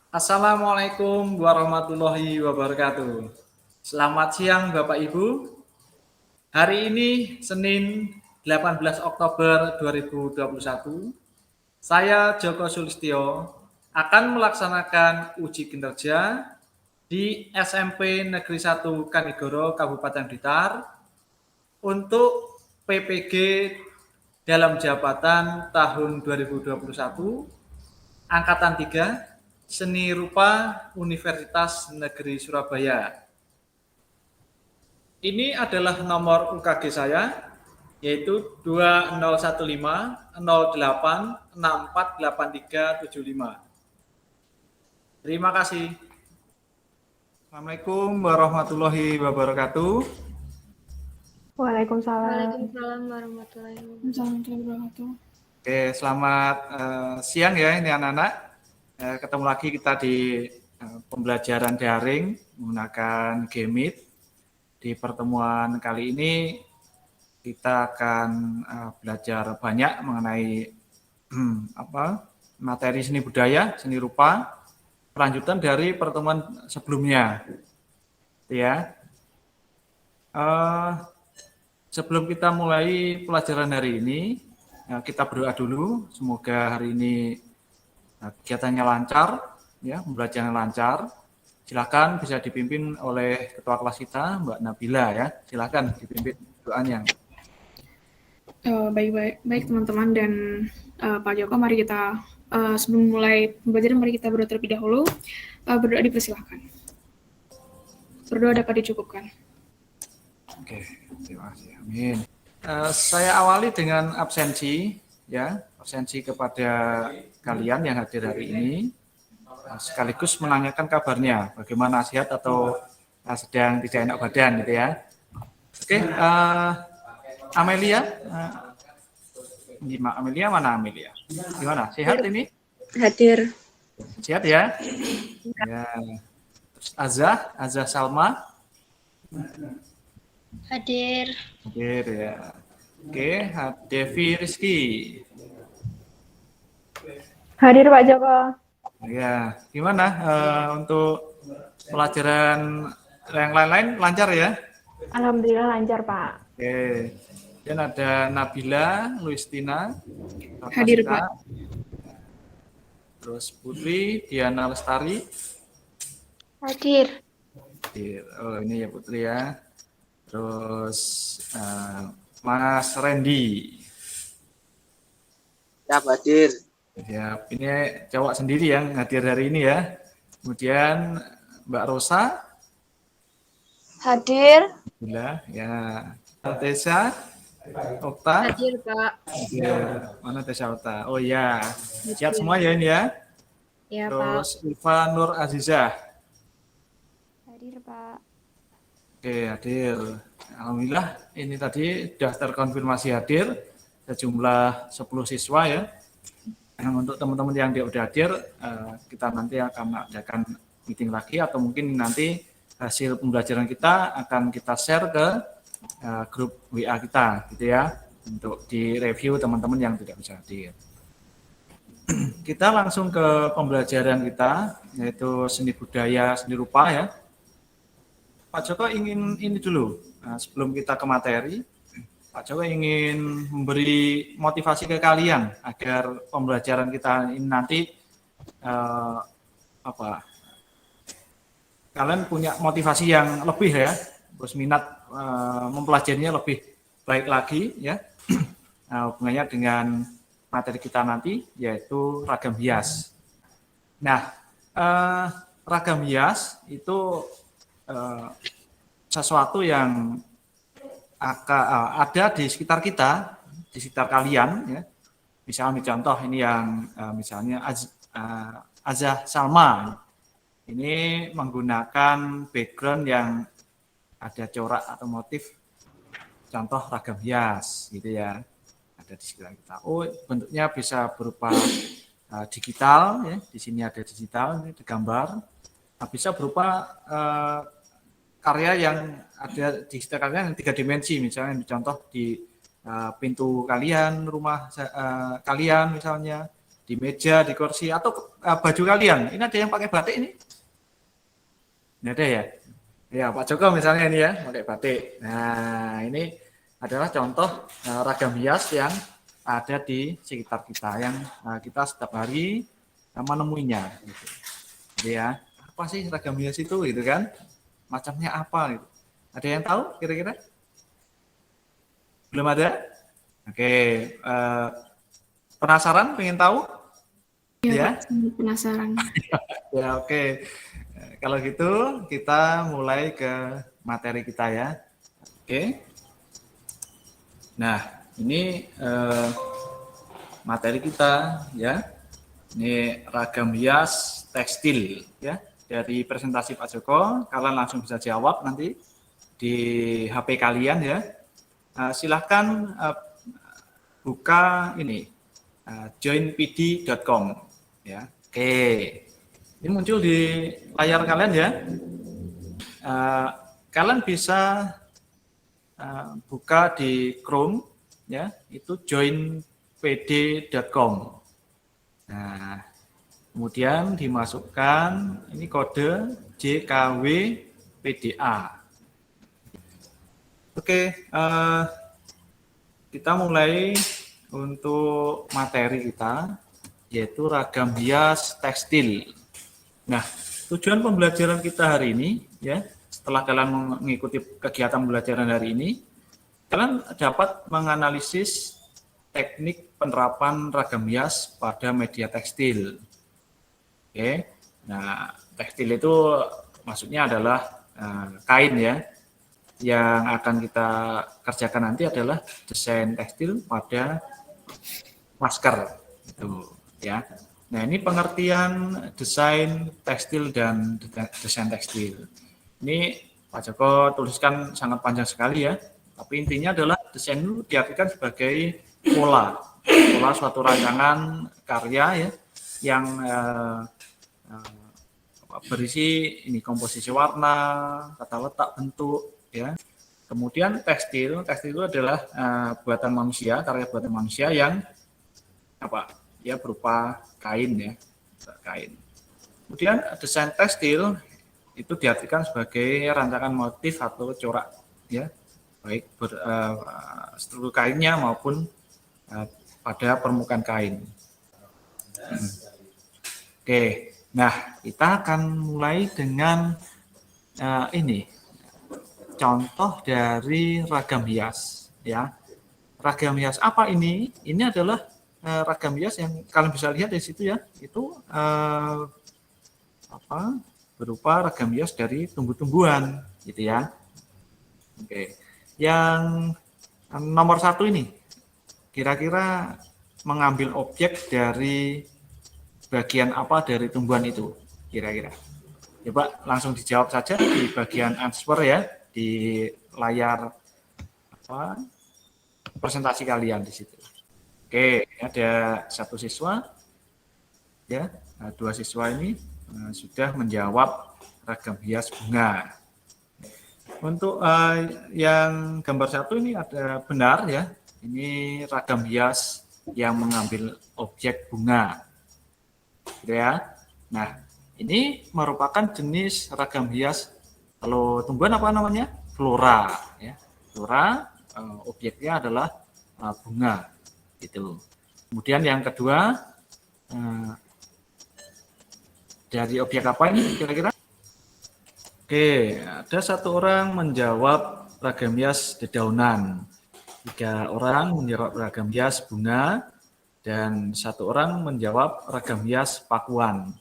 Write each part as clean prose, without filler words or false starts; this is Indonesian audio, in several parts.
Assalamualaikum warahmatullahi wabarakatuh. Selamat siang Bapak Ibu. Hari ini Senin 18 Oktober 2021, saya Joko Sulistyo akan melaksanakan uji kinerja di SMP Negeri 1 Kanigoro Kabupaten Blitar untuk PPG dalam jabatan tahun 2021 Angkatan 3 Seni Rupa Universitas Negeri Surabaya. Ini adalah nomor UKG saya, yaitu 201508648375. Terima kasih. Assalamualaikum warahmatullahi wabarakatuh. Waalaikumsalam. Waalaikumsalam warahmatullahi wabarakatuh. Oke, selamat siang ya ini anak-anak. Ketemu lagi kita di pembelajaran daring menggunakan Gmeet. Di pertemuan kali ini kita akan belajar banyak mengenai materi seni budaya, seni rupa, kelanjutan dari pertemuan sebelumnya. Ya. Sebelum kita mulai pelajaran hari ini, kita berdoa dulu. Semoga hari ini kegiatannya lancar, ya, pembelajarannya lancar. Silakan bisa dipimpin oleh ketua kelas kita, Mbak Nabila ya. Silakan dipimpin doanya. Baik teman-teman dan Pak Joko, mari kita sebelum mulai pembelajaran mari kita berdoa terlebih dahulu. Berdoa dipersilahkan. Berdoa dapat dicukupkan. Oke, terima kasih. Amin. Saya awali dengan absensi, ya, absensi kepada kalian yang hadir hari ini. Sekaligus menanyakan kabarnya, bagaimana sehat atau sedang tidak enak badan gitu ya. Oke, Amelia, Amelia mana Amelia? Gimana? Sehat ini? Hadir. Sehat ya? Ya. Terus Azah Salma? Hadir. Hadir ya. Oke, Devi Rizky. Hadir Pak Joko. Ya, gimana untuk pelajaran yang lain-lain lancar ya? Alhamdulillah lancar Pak. Oke, dan ada Nabila, Luistina, Hadir Sita, Pak. terus Putri, Diana Lestari. Hadir. Oh ini ya Putri ya. Terus Mas Randy. Ya, hadir. Ya, ini cowok sendiri yang hadir hari ini ya. Kemudian Mbak Rosa. Hadir. Alhamdulillah, ya. Tessa, Okta. Hadir Pak. Ya, mana Tessa Okta? Oh ya, siap semua ya ini ya. Ya Terus Pak. Ilva Nur Azizah. Hadir Pak. Oke, hadir. Alhamdulillah, ini tadi sudah terkonfirmasi hadir sejumlah 10 siswa ya. Untuk teman-teman yang udah hadir, kita nanti akan adakan meeting lagi atau mungkin nanti hasil pembelajaran kita akan kita share ke grup WA kita gitu ya, untuk direview teman-teman yang tidak bisa hadir. Kita langsung ke pembelajaran kita, yaitu seni budaya, seni rupa ya. Pak Joko ingin ini dulu, sebelum kita ke materi, Pak Joko ingin memberi motivasi ke kalian agar pembelajaran kita ini nanti kalian punya motivasi yang lebih ya, terus minat mempelajarinya lebih baik lagi ya. Hubungannya dengan materi kita nanti yaitu ragam hias. Nah, ragam hias itu sesuatu yang ada di sekitar kita, di sekitar kalian ya. Misalnya contoh ini yang misalnya Azah Salma. Ini menggunakan background yang ada corak atau motif contoh ragam hias gitu ya. Ada di sekitar kita. Oh, bentuknya bisa berupa digital ya. Di sini ada digital, ini ada gambar. Bisa berupa karya yang ada di sekitar kalian yang 3 dimensi, misalnya contoh di pintu kalian, rumah kalian misalnya, di meja, di kursi, atau baju kalian. Ini ada yang pakai batik ini? Ini ada ya? Ya, Pak Joko misalnya ini ya, pakai batik. Nah, ini adalah contoh ragam hias yang ada di sekitar kita, yang kita setiap hari menemuinya. Gitu. Jadi ya, apa sih ragam hias itu gitu kan? Macamnya apa gitu? Ada yang tahu kira-kira? Belum ada? Oke, penasaran? Pengen tahu? Ya, Ya. Pak, sangat penasaran. Ya, oke. Kalau gitu kita mulai ke materi kita ya. Oke. Nah, ini materi kita ya. Ini ragam hias tekstil ya. Dari presentasi Pak Joko, kalian langsung bisa jawab nanti di HP kalian ya. Silahkan buka ini joinpd.com ya. Oke. Ini muncul di layar kalian ya. Kalian bisa buka di Chrome ya, itu joinpd.com. Nah, kemudian dimasukkan ini kode JKWPDA. Oke, kita mulai untuk materi kita, yaitu ragam hias tekstil. Nah, tujuan pembelajaran kita hari ini, ya, setelah kalian mengikuti kegiatan pembelajaran hari ini, kalian dapat menganalisis teknik penerapan ragam hias pada media tekstil. Oke, nah tekstil itu maksudnya adalah kain ya. Yang akan kita kerjakan nanti adalah desain tekstil pada masker, itu ya. Nah, ini pengertian desain tekstil dan desain tekstil. Ini Pak Joko tuliskan sangat panjang sekali ya, tapi intinya adalah desain itu diartikan sebagai pola suatu rancangan karya ya, yang berisi ini komposisi warna, tata letak, bentuk ya. Kemudian tekstil itu adalah buatan manusia, karya buatan manusia yang ya berupa kain ya, kain. Kemudian desain tekstil itu diartikan sebagai rancangan motif atau corak ya, baik struktur kainnya maupun pada permukaan kain. Oke, nah kita akan mulai dengan ini contoh dari ragam hias ya. Ragam hias apa ini? Ini adalah ragam hias yang kalian bisa lihat di situ ya, itu berupa ragam hias dari tumbuh-tumbuhan gitu ya. Oke, yang nomor 1 ini kira-kira mengambil objek dari bagian apa dari tumbuhan itu kira-kira? Coba langsung dijawab saja di bagian answer ya, di layar presentasi kalian di situ. Oke, ada satu siswa, ya, 2 siswa ini sudah menjawab ragam hias bunga. Untuk yang gambar 1 ini ada benar ya, ini ragam hias yang mengambil objek bunga, gitu ya. Nah, ini merupakan jenis ragam hias. Kalau tumbuhan apa namanya? Flora, ya. Flora, objeknya adalah bunga. Itu. Kemudian yang kedua, dari objek apa ini kira-kira? Oke, ada 1 orang menjawab ragam hias dedaunan, 3 orang menjawab ragam hias bunga, dan 1 orang menjawab ragam hias pakuan.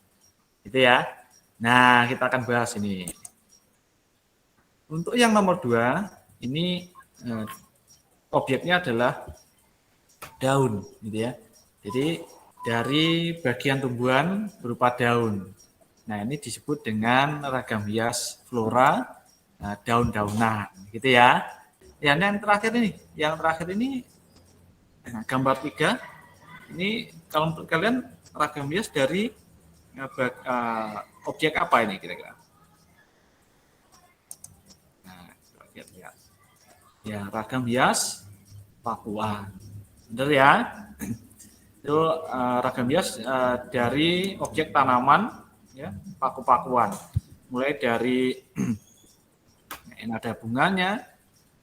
Gitu ya. Nah, kita akan bahas ini. Untuk yang nomor 2, ini objeknya adalah daun, gitu ya. Jadi dari bagian tumbuhan berupa daun. Nah, ini disebut dengan ragam hias flora daun-daunan, gitu ya. Yang terakhir ini, gambar 3. Ini kalau menurut kalian ragam hias dari objek apa ini kira-kira? Nah, lihat. Ya, ragam hias pakuan. Benar ya? Itu ragam hias dari objek tanaman, ya, paku-pakuan. Mulai dari ini ada bunganya,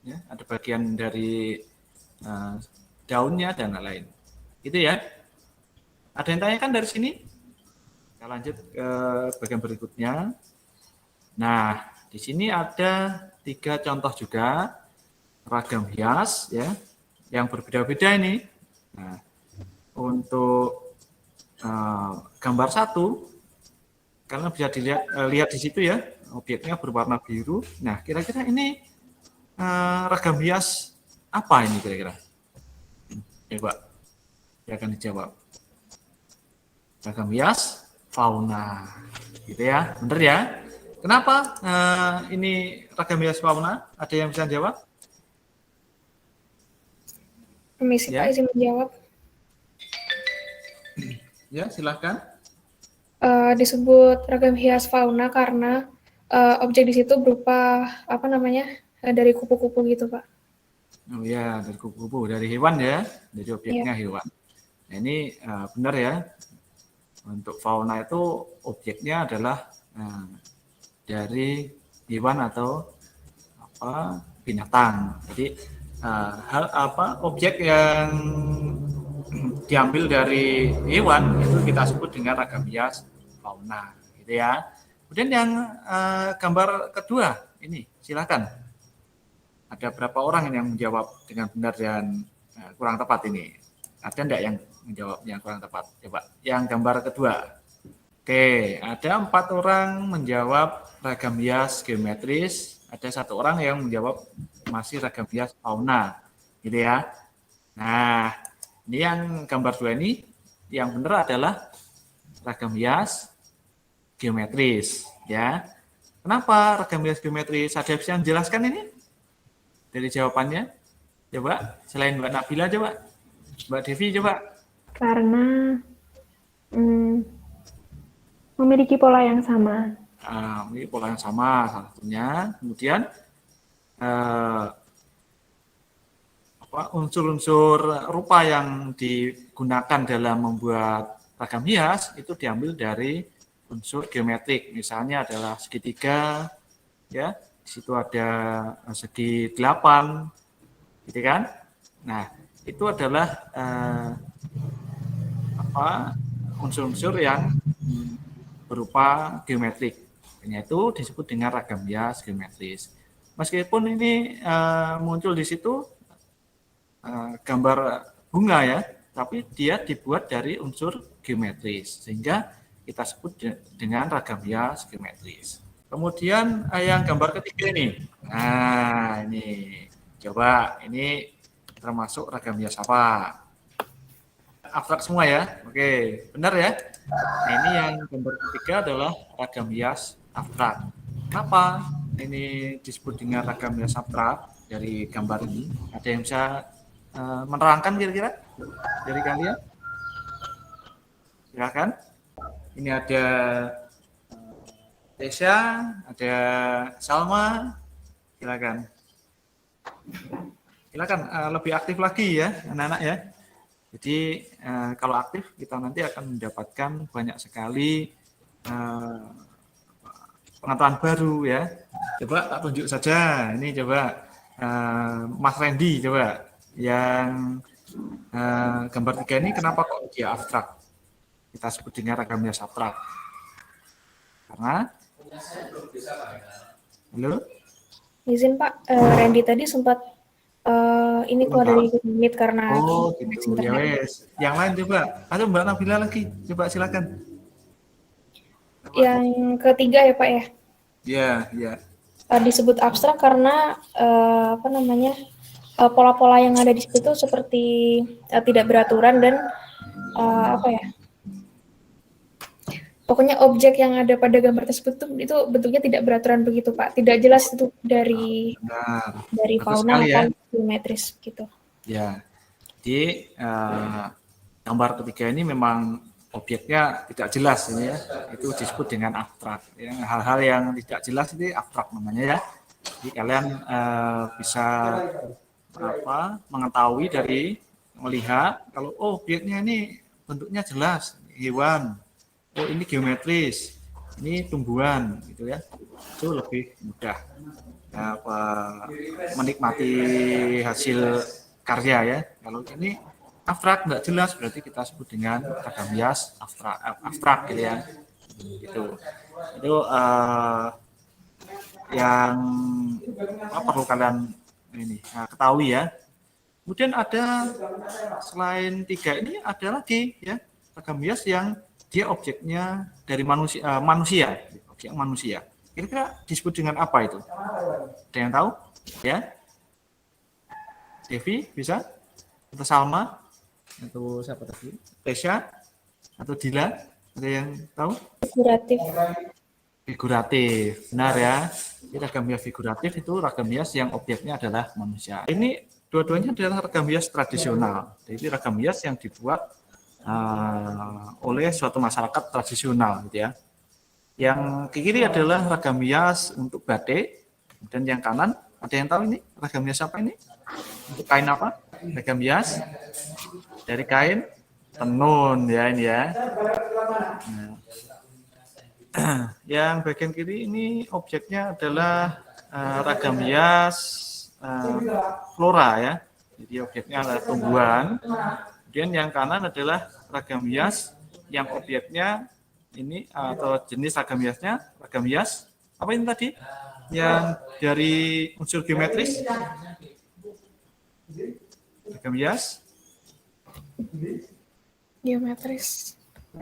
ya, ada bagian dari daunnya dan lain-lain. Itu ya. Ada yang tanyakan dari sini? Kita lanjut ke bagian berikutnya. Nah, di sini ada 3 contoh juga ragam hias, ya, yang berbeda-beda ini. Nah, untuk gambar 1, kalian bisa lihat di situ ya, objeknya berwarna biru. Nah, kira-kira ini ragam hias apa ini kira-kira? Coba, ya akan dijawab. Ragam hias fauna, gitu ya, bener ya? Kenapa ini ragam hias fauna? Ada yang bisa jawab? Permisi Ya. Pak, izin menjawab. Ya, silahkan. Disebut ragam hias fauna karena objek di situ berupa apa namanya dari kupu-kupu gitu Pak. Oh ya, dari kupu-kupu, dari hewan ya, dari objeknya hewan. Nah, ini benar ya. Untuk fauna itu objeknya adalah dari hewan atau binatang. Jadi objek yang diambil dari hewan itu kita sebut dengan ragam hias fauna, gitu ya. Kemudian yang gambar kedua ini, silakan. Ada berapa orang yang menjawab dengan benar dan kurang tepat ini? Ada enggak yang menjawab yang kurang tepat? Coba yang gambar kedua. Oke, ada 4 orang menjawab ragam hias geometris, ada 1 orang yang menjawab masih ragam hias fauna, gitu ya. Nah, ini yang gambar 2 ini, yang benar adalah ragam hias geometris, ya. Kenapa ragam hias geometris? Ada yang bisa menjelaskan ini? Dari jawabannya? Coba, selain Mbak Nabila, coba. Mbak Devi, coba. Karena memiliki pola yang sama. Ini pola yang sama, salah satunya. Kemudian, unsur-unsur rupa yang digunakan dalam membuat ragam hias itu diambil dari unsur geometrik. Misalnya adalah segitiga, ya. Di situ ada segi 8, gitu kan? Nah, itu adalah unsur-unsur yang berupa geometrik. Itu disebut dengan ragam hias geometris. Meskipun ini muncul di situ gambar bunga ya, tapi dia dibuat dari unsur geometris, sehingga kita sebut dengan ragam hias geometris. Kemudian yang gambar ketiga ini, nah ini coba ini termasuk ragam hias apa? Abstrak semua ya, oke benar ya. Nah, ini yang gambar ketiga adalah ragam hias abstrak. Kenapa ini disebut dengan ragam hias abstrak dari gambar ini? Ada yang bisa menerangkan kira-kira dari kalian? Silakan. Ini ada Tesya, ada Salma, silakan. Silakan lebih aktif lagi ya anak-anak ya. Jadi kalau aktif kita nanti akan mendapatkan banyak sekali pengetahuan baru ya. Coba tak tunjuk saja. Ini coba Mas Randy coba yang gambar 3 ini kenapa kok dia abstrak? Kita sebut dengan ragam hias abstrak. Karena halo? Izin Pak, Randy tadi sempat ini keluar dari meet karena gitu ya wes. Yang lain coba. Ayo Mbak Nabila lagi. Coba silakan. Yang ketiga ya Pak ya. Iya, iya. Disebut abstrak karena pola-pola yang ada di situ seperti tidak beraturan dan pokoknya objek yang ada pada gambar tersebut itu bentuknya tidak beraturan begitu Pak, tidak jelas itu dari fauna atau geometris gitu. Ya, jadi gambar ketiga ini memang objeknya tidak jelas ini ya, itu disebut dengan abstrak. Ya, hal-hal yang tidak jelas itu abstrak namanya ya. Jadi kalian bisa mengetahui dari melihat kalau objeknya ini bentuknya jelas, hewan. Oh, ini geometris, ini tumbuhan, gitu ya. Itu lebih mudah menikmati hasil karya ya. Kalau ini abstrak nggak jelas, berarti kita sebut dengan ragam hias abstrak gitu ya. Gitu. Itu yang perlu kalian ini ketahui ya. Kemudian ada selain 3 ini ada lagi ya ragam hias yang dia objeknya dari manusia, objek manusia. Kira-kira disebut dengan apa itu? Ada yang tahu? Ya, Devi bisa? Atau Salma? Atau siapa tadi? Tesya? Atau Dila? Ada yang tahu? Figuratif. Figuratif, benar ya. Jadi ragam hias figuratif itu ragam hias yang objeknya adalah manusia. Ini dua-duanya adalah ragam hias tradisional. Jadi ragam hias yang dibuat oleh suatu masyarakat tradisional, gitu ya. Yang ke kiri adalah ragam hias untuk batik, dan yang kanan ada yang tahu ini ragam hias apa ini? Untuk kain apa? Ragam hias dari kain tenun ya ini ya. Nah, yang bagian kiri ini objeknya adalah ragam hias flora ya. Jadi objeknya adalah tumbuhan. Kemudian yang kanan adalah ragam hias yang objeknya ini atau jenis ragam hias apa ini tadi? Yang dari unsur geometris. Ragam hias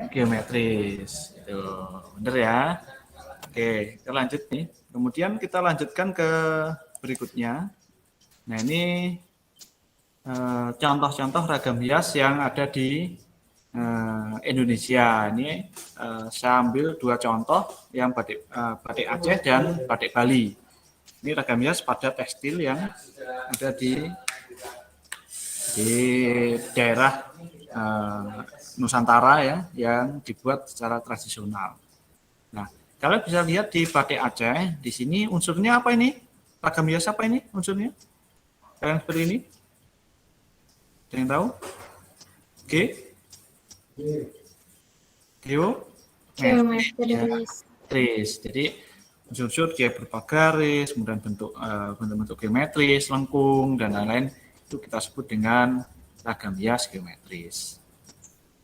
geometris itu benar ya. Oke, kita lanjut nih. Kemudian kita lanjutkan ke berikutnya. Nah, ini contoh-contoh ragam hias yang ada di Indonesia. Ini saya ambil 2 contoh yang batik Aceh dan batik Bali. Ini ragam hias pada tekstil yang ada di daerah Nusantara ya, yang dibuat secara tradisional. Nah, kalian bisa lihat di batik Aceh, di sini unsurnya apa ini? Ragam hias apa ini unsurnya? Yang seperti ini? Ada yang tahu? Oke. Geometris. Jadi unsur-unsur kayak berupa garis, kemudian bentuk geometris, lengkung dan lain-lain itu kita sebut dengan ragam hias geometris.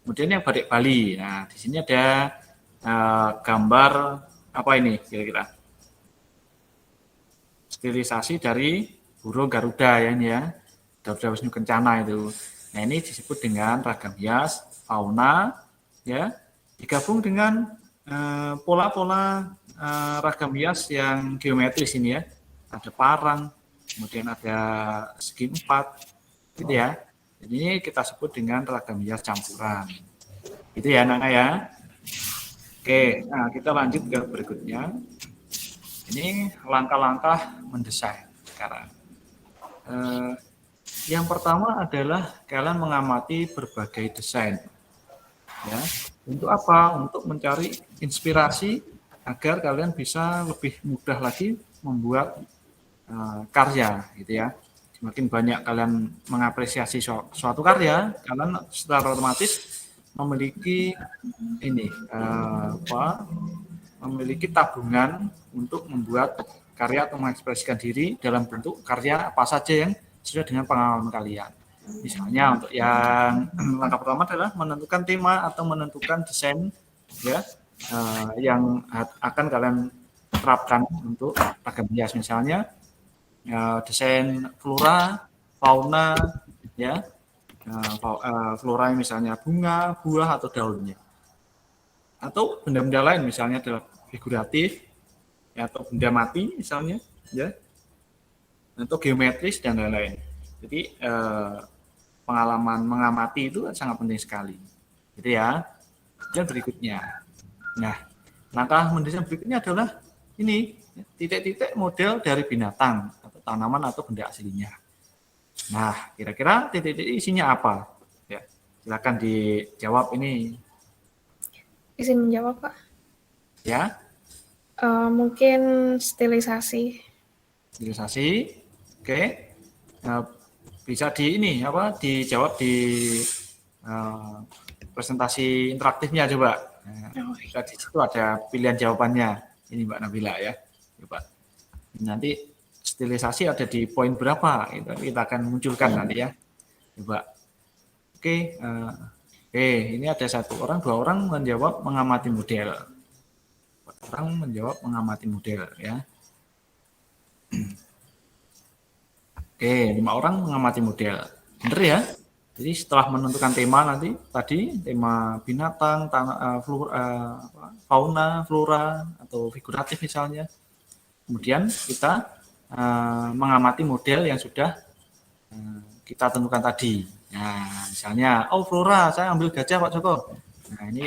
Kemudian yang batik Bali. Nah, di sini ada gambar apa ini kira-kira? Stilisasi dari burung Garuda ya ini ya. Garuda Wisnu Kencana itu. Nah, ini disebut dengan ragam hias fauna ya, digabung dengan pola-pola ragam hias yang geometris ini ya. Ada parang, kemudian ada segi 4 gitu ya. Jadi ini kita sebut dengan ragam hias campuran. Itu ya anak-anak ya. Oke, nah kita lanjut ke berikutnya. Ini langkah-langkah mendesain sekarang. Yang pertama adalah kalian mengamati berbagai desain. Ya, untuk apa? Untuk mencari inspirasi agar kalian bisa lebih mudah lagi membuat karya, gitu ya. Semakin banyak kalian mengapresiasi suatu karya, kalian secara otomatis memiliki memiliki tabungan untuk membuat karya atau mengekspresikan diri dalam bentuk karya apa saja yang sesuai dengan pengalaman kalian. Misalnya untuk yang langkah pertama adalah menentukan tema atau menentukan desain ya yang akan kalian terapkan untuk ragam hias, misalnya desain flora, fauna, ya, flora misalnya bunga, buah atau daunnya, atau benda-benda lain misalnya adalah figuratif, ya, atau benda mati misalnya, ya, atau geometris dan lain-lain. Jadi pengalaman mengamati itu sangat penting sekali, gitu ya. Dan berikutnya, nah langkah mendesain berikutnya adalah ini titik-titik model dari binatang atau tanaman atau benda aslinya. Nah, kira-kira titik-titik isinya apa? Ya, silakan dijawab ini. Izin menjawab, Pak. Ya. Mungkin stilisasi. Stilisasi, oke. Nah, bisa dijawab di presentasi interaktifnya coba. Nah, di situ ada pilihan jawabannya. Ini Mbak Nabila ya. Coba. Nanti stilisasi ada di poin berapa? Itu kita akan munculkan nanti ya. Coba. Oke, ini ada 1 orang, 2 orang menjawab mengamati model. 4 orang menjawab mengamati model ya. Oke, 5 orang mengamati model. Benar ya? Jadi setelah menentukan tema nanti tadi tema binatang, fauna, flora atau figuratif misalnya. Kemudian kita mengamati model yang sudah kita tentukan tadi. Nah, misalnya, flora, saya ambil gajah Pak Joko. Nah, ini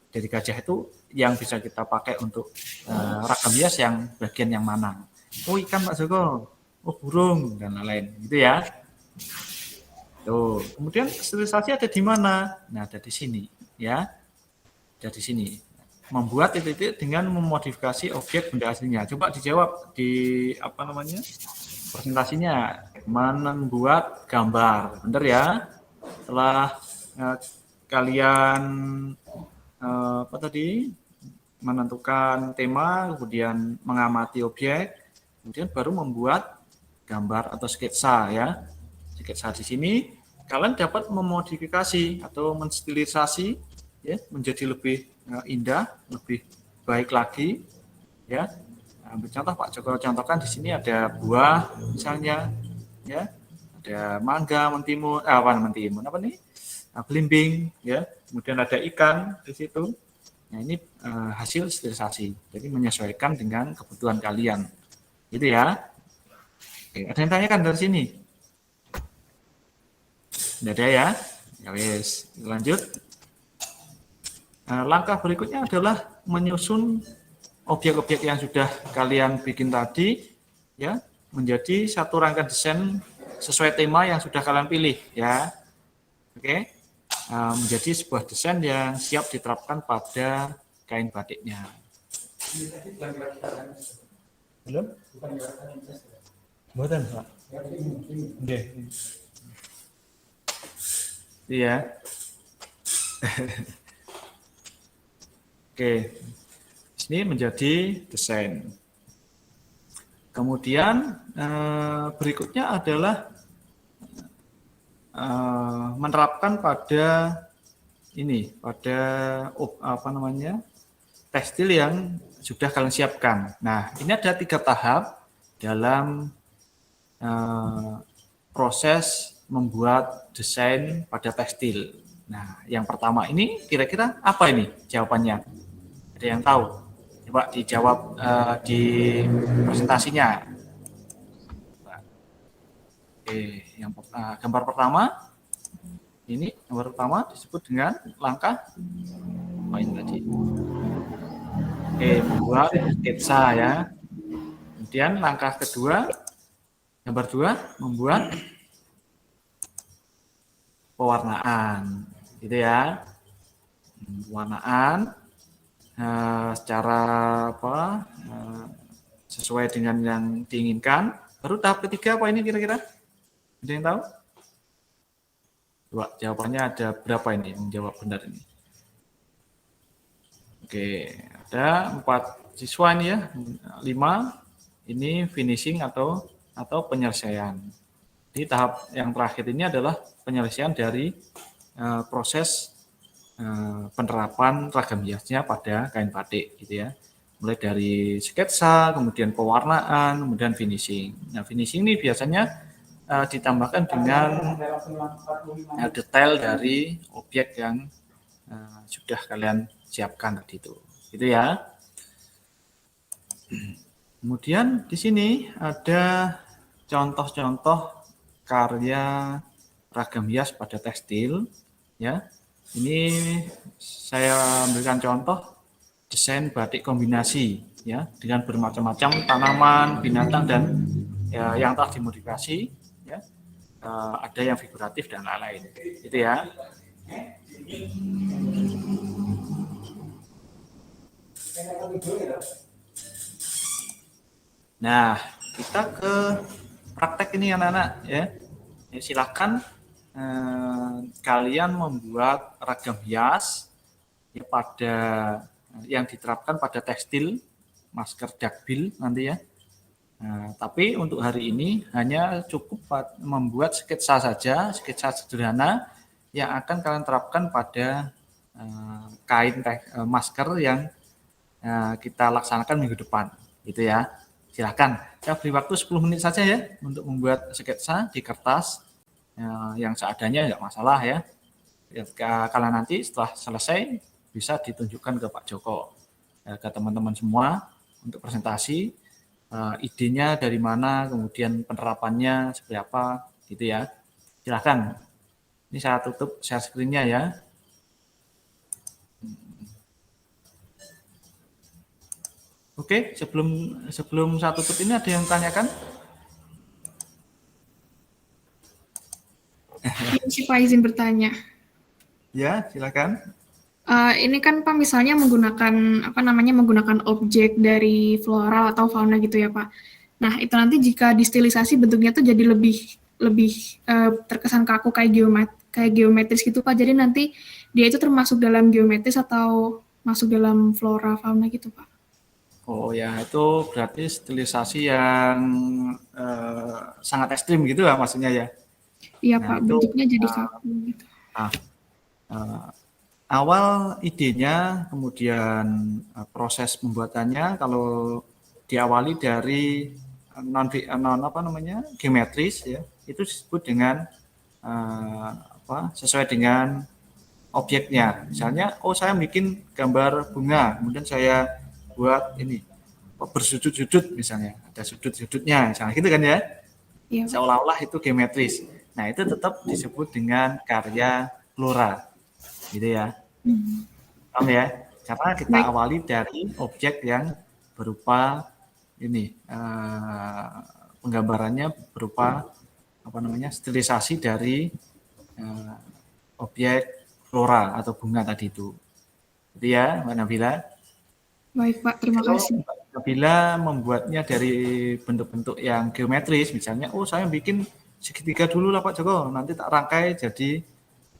dari gajah itu yang bisa kita pakai untuk ragam hias yang bagian yang mana. Ikan Pak Joko, burung, dan lain-lain. Gitu ya. Tuh, kemudian stilisasi ada di mana? Nah, ada di sini, ya. Ada di sini. Membuat titik-titik dengan memodifikasi objek benda aslinya. Coba dijawab di presentasinya. Membuat gambar, benar ya? Setelah kalian menentukan tema, kemudian mengamati objek, kemudian baru membuat gambar atau sketsa ya. Sketsa di sini kalian dapat memodifikasi atau menstilisasi ya menjadi lebih indah, lebih baik lagi ya. Ambil contoh Pak Joko contohkan di sini ada buah misalnya ya. Ada mangga, mentimun, belimbing ya. Kemudian ada ikan di situ. Nah, ini hasil stilisasi. Jadi menyesuaikan dengan kebutuhan kalian. Gitu ya. Oke, ada yang tanyakan dari sini? Tidak ada ya? Ya wes, lanjut. Langkah berikutnya adalah menyusun objek-objek yang sudah kalian bikin tadi ya menjadi satu rangkaian desain sesuai tema yang sudah kalian pilih ya. Oke. Menjadi sebuah desain yang siap diterapkan pada kain batiknya. Belum? Bukan, Pak. Oke. Iya. Oke. Ini menjadi desain. Kemudian berikutnya adalah menerapkan pada tekstil yang sudah kalian siapkan. Nah, ini ada 3 tahap dalam proses membuat desain pada tekstil. Nah, yang pertama ini kira-kira apa ini jawabannya? Ada yang tahu? Coba dijawab di presentasinya. Gambar pertama ini gambar pertama disebut dengan langkah ini tadi. Membuat sketsa ya. Kemudian langkah kedua, gambar 2 membuat pewarnaan, gitu ya. Pewarnaan secara sesuai dengan yang diinginkan. Baru tahap ketiga apa ini kira-kira? Ada yang tahu? Coba jawabannya ada berapa ini menjawab benar ini? Oke, ada 4 siswa ini ya, 5 ini finishing atau penyelesaian. Di tahap yang terakhir ini adalah penyelesaian dari proses penerapan ragam hiasnya pada kain batik gitu ya. Mulai dari sketsa, kemudian pewarnaan, kemudian finishing. Nah, finishing ini biasanya ditambahkan dengan detail dari objek yang sudah kalian siapkan tadi itu. Gitu ya. Kemudian di sini ada contoh-contoh karya ragam hias pada tekstil ya. Ini saya ambilkan contoh desain batik kombinasi ya dengan bermacam-macam tanaman, binatang dan ya, yang telah dimodifikasi ya. Ada yang figuratif dan lain-lain. Gitu ya. Nah, kita ke praktek ini anak-anak ya. Silakan kalian membuat ragam hias ya, pada yang diterapkan pada tekstil, masker dakbil nanti ya. Nah, tapi untuk hari ini hanya cukup membuat sketsa saja, sketsa sederhana yang akan kalian terapkan pada kain masker yang kita laksanakan minggu depan, gitu ya. Silakan, saya beri waktu 10 menit saja ya untuk membuat sketsa di kertas yang seadanya, nggak masalah ya. Kalau nanti setelah selesai bisa ditunjukkan ke Pak Joko, ke teman-teman semua untuk presentasi. Idenya dari mana, kemudian penerapannya seperti apa, gitu ya. Silakan. Ini saya tutup share screen-nya ya. Oke, sebelum saya tutup ini ada yang tanyakan? Si Pak izin bertanya. Ya, silakan. Ini kan Pak misalnya menggunakan objek dari floral atau fauna gitu ya Pak. Nah itu nanti jika distilisasi bentuknya tuh jadi lebih terkesan kaku kayak geometris gitu Pak. Jadi nanti dia itu termasuk dalam geometris atau masuk dalam flora fauna gitu Pak. Oh ya, itu berarti stilisasi yang sangat ekstrim gitu ya maksudnya ya. Iya Nah, Pak, itu, bentuknya jadi kaku gitu. Awal idenya, kemudian proses pembuatannya kalau diawali dari geometris ya, itu disebut dengan sesuai dengan objeknya. Misalnya, saya bikin gambar bunga, kemudian saya buat ini bersudut-sudut misalnya, ada sudut-sudutnya, misalnya gitu kan ya. Iya, Seolah-olah itu geometris. Nah, itu tetap disebut dengan karya flora. Gitu ya. Paham ya? Karena kita awali dari objek yang berupa ini penggambarannya berupa stilisasi dari objek flora atau bunga tadi itu. Jadi ya, Mbak Nabila. Baik Pak, terima kasih. Mbak Nabila membuatnya dari bentuk-bentuk yang geometris, misalnya, saya bikin segitiga dulu lah Pak Joko, nanti tak rangkai jadi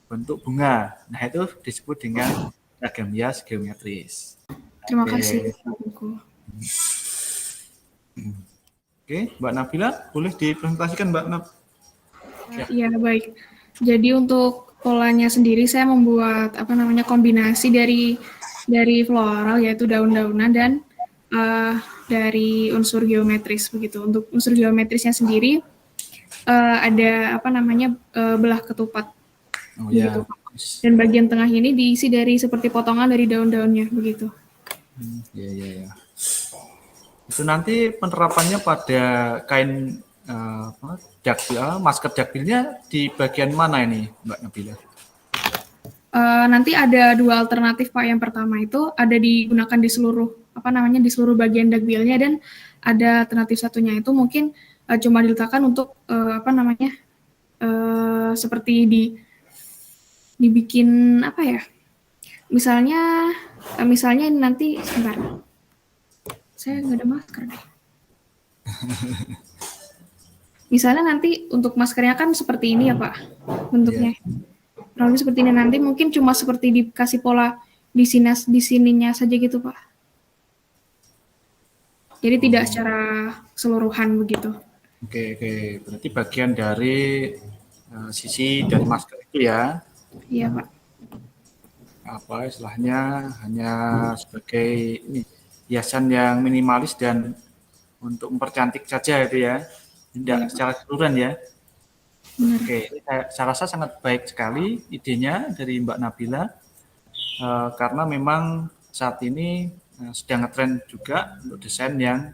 bentuk bunga. Nah, itu disebut dengan ragam hias geometris. Terima kasih Pak Joko. Oke, Mbak Nabila, boleh dipresentasikan Mbak Nab? Iya, baik. Jadi untuk polanya sendiri saya membuat kombinasi dari floral yaitu daun-daunan dan dari unsur geometris begitu. Untuk unsur geometrisnya sendiri ada belah ketupat. Begitu. Dan bagian tengah ini diisi dari seperti potongan dari daun-daunnya begitu. Iya. Itu nanti penerapannya pada kain dakbil, masker dakbilnya di bagian mana ini, Mbak Nabila? Nanti ada dua alternatif Pak. Yang pertama itu ada digunakan di seluruh bagian dakbilnya, dan ada alternatif satunya itu mungkin cuma diletakkan untuk seperti dibikin misalnya ini nanti sebentar, saya nggak ada masker deh. Misalnya nanti untuk maskernya kan seperti ini ya Pak bentuknya. Lalu seperti ini nanti mungkin cuma seperti dikasih pola di sininya saja gitu Pak. Jadi tidak secara keseluruhan begitu. Oke. Berarti bagian dari sisi dari masker itu ya? Iya Pak. Istilahnya hanya sebagai hiasan yang minimalis dan untuk mempercantik saja itu ya, tidak secara keseluruhan ya. Benar. Oke, saya rasa sangat baik sekali idenya dari Mbak Nabila, karena memang saat ini sedang ngetren juga untuk desain yang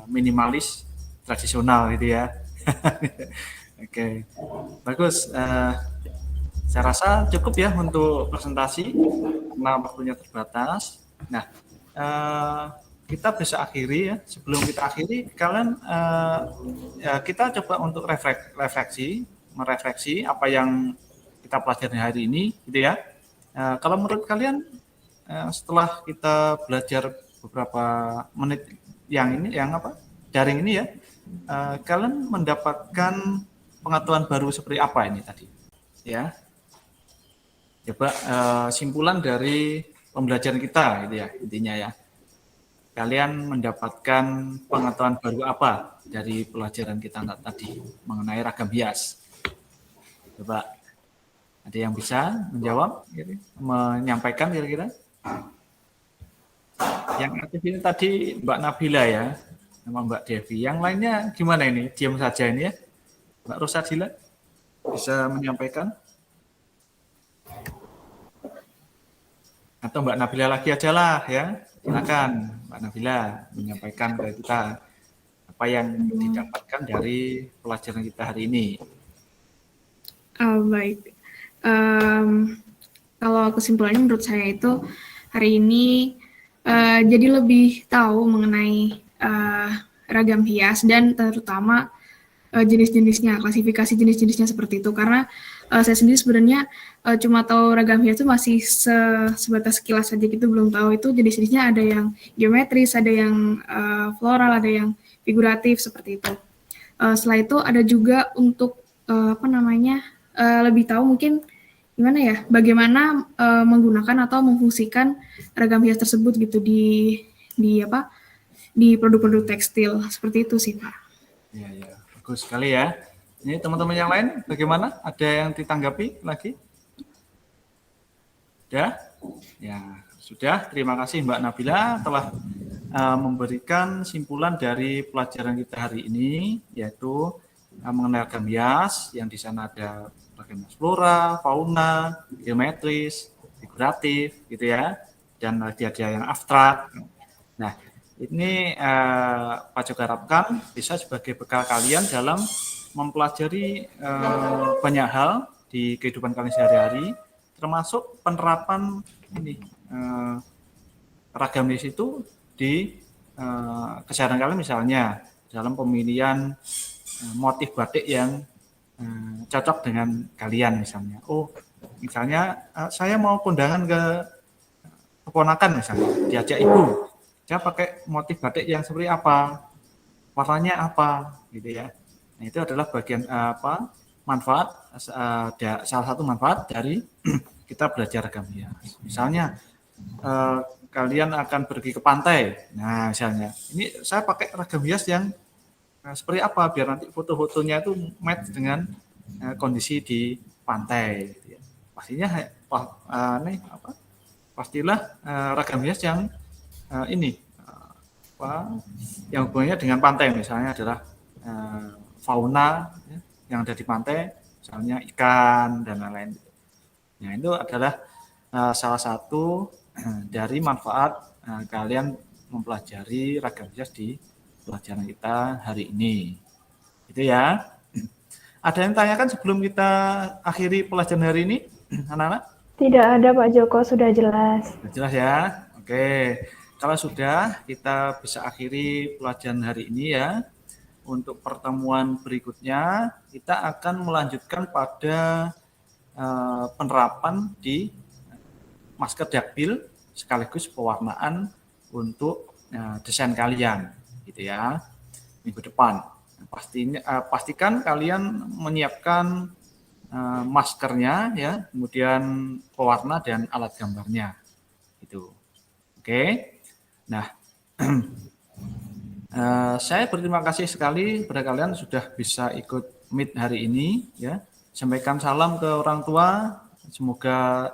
minimalis tradisional gitu ya. Oke, bagus. Saya rasa cukup ya untuk presentasi karena waktunya terbatas. Nah, kita bisa akhiri ya. Sebelum kita akhiri, kalian kita coba untuk merefleksi apa yang kita pelajari hari ini, gitu ya. Kalau menurut kalian setelah kita belajar beberapa menit yang daring ini ya, kalian mendapatkan pengetahuan baru seperti apa ini tadi? Ya, coba simpulan dari pembelajaran kita, gitu ya intinya ya. Kalian mendapatkan pengetahuan baru apa dari pelajaran kita tadi mengenai ragam hias? Coba ada yang bisa menjawab, gitu, menyampaikan kira-kira? Yang aktif ini tadi Mbak Nabila ya, sama Mbak Devi. Yang lainnya gimana ini? Diam saja ini ya. Mbak Rosadila bisa menyampaikan? Atau Mbak Nabila lagi aja lah ya. Silakan Mbak Nabila menyampaikan ke kita apa yang didapatkan dari pelajaran kita hari ini. Baik. Kalau kesimpulannya menurut saya itu hari ini jadi lebih tahu mengenai ragam hias dan terutama jenis-jenisnya, klasifikasi jenis-jenisnya seperti itu. Karena saya sendiri sebenarnya cuma tahu ragam hias itu masih sebatas sekilas saja gitu, belum tahu itu jenis-jenisnya ada yang geometris, ada yang floral, ada yang figuratif seperti itu. Setelah itu ada juga untuk lebih tahu mungkin gimana ya, bagaimana menggunakan atau memfungsikan ragam hias tersebut gitu di produk-produk tekstil seperti itu sih Pak. Ya, bagus sekali ya. Ini teman-teman yang lain bagaimana? Ada yang ditanggapi lagi? Sudah? Ya, sudah. Terima kasih Mbak Nabila telah memberikan simpulan dari pelajaran kita hari ini, yaitu mengenai ragam hias, yang di sana ada ragam hias flora, fauna, geometris, figuratif, gitu ya, dan ada yang abstrak. Nah, ini Pak Joko harapkan bisa sebagai bekal kalian dalam mempelajari banyak hal di kehidupan kalian sehari-hari, termasuk penerapan ini ragam hias itu di keseharian kalian, misalnya dalam pemilihan motif batik yang cocok dengan kalian misalnya. Oh, misalnya saya mau kondangan ke keponakan misalnya, diajak ibu. Saya pakai motif batik yang seperti apa? Warnanya apa? Gitu ya. Nah, itu adalah bagian manfaat, salah satu manfaat dari kita belajar ragam hias. Misalnya kalian akan pergi ke pantai. Nah, misalnya ini saya pakai ragam hias yang seperti apa biar nanti foto-fotonya itu match dengan kondisi di pantai. Gitu ya. Pastilah ragam hias yang yang hubungannya dengan pantai, misalnya adalah fauna ya, yang ada di pantai, misalnya ikan dan lain-lain. Nah, itu adalah salah satu dari manfaat kalian mempelajari ragam hias di pelajaran kita hari ini. Itu ya. Ada yang tanyakan sebelum kita akhiri pelajaran hari ini, anak-anak? Tidak ada Pak Joko, sudah jelas. Sudah jelas ya. Oke. Kalau sudah, kita bisa akhiri pelajaran hari ini ya. Untuk pertemuan berikutnya, kita akan melanjutkan pada penerapan di masker dakbil sekaligus pewarnaan untuk desain kalian, gitu ya, minggu depan. Pastikan kalian menyiapkan maskernya ya, kemudian pewarna dan alat gambarnya, gitu. Oke. Nah, saya berterima kasih sekali kepada kalian sudah bisa ikut meet hari ini ya. Sampaikan salam ke orang tua, semoga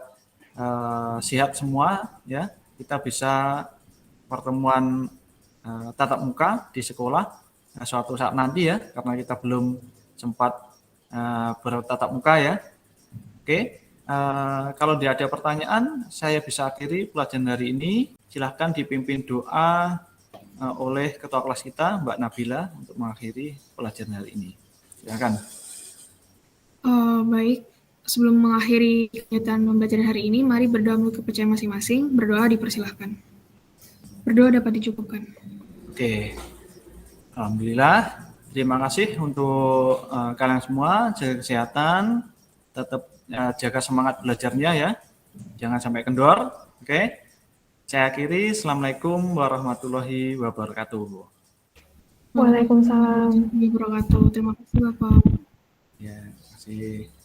sehat semua ya. Kita bisa pertemuan tatap muka di sekolah suatu saat nanti ya, karena kita belum sempat bertatap muka ya. Oke. Kalau tidak ada pertanyaan, saya bisa akhiri pelajaran hari ini. Silahkan dipimpin doa oleh ketua kelas kita, Mbak Nabila, untuk mengakhiri pelajaran hari ini. Silakan. Baik, sebelum mengakhiri kegiatan pembelajaran hari ini, mari berdoa menurut kepercayaan masing-masing. Berdoa dipersilahkan. Berdoa dapat dicukupkan. Oke. Alhamdulillah. Terima kasih untuk kalian semua. Jaga kesehatan, tetap jaga semangat belajarnya ya. Jangan sampai kendor. Oke. Saya akhiri. Assalamualaikum warahmatullahi wabarakatuh. Waalaikumsalam. Terima kasih Bapak. Ya, terima kasih.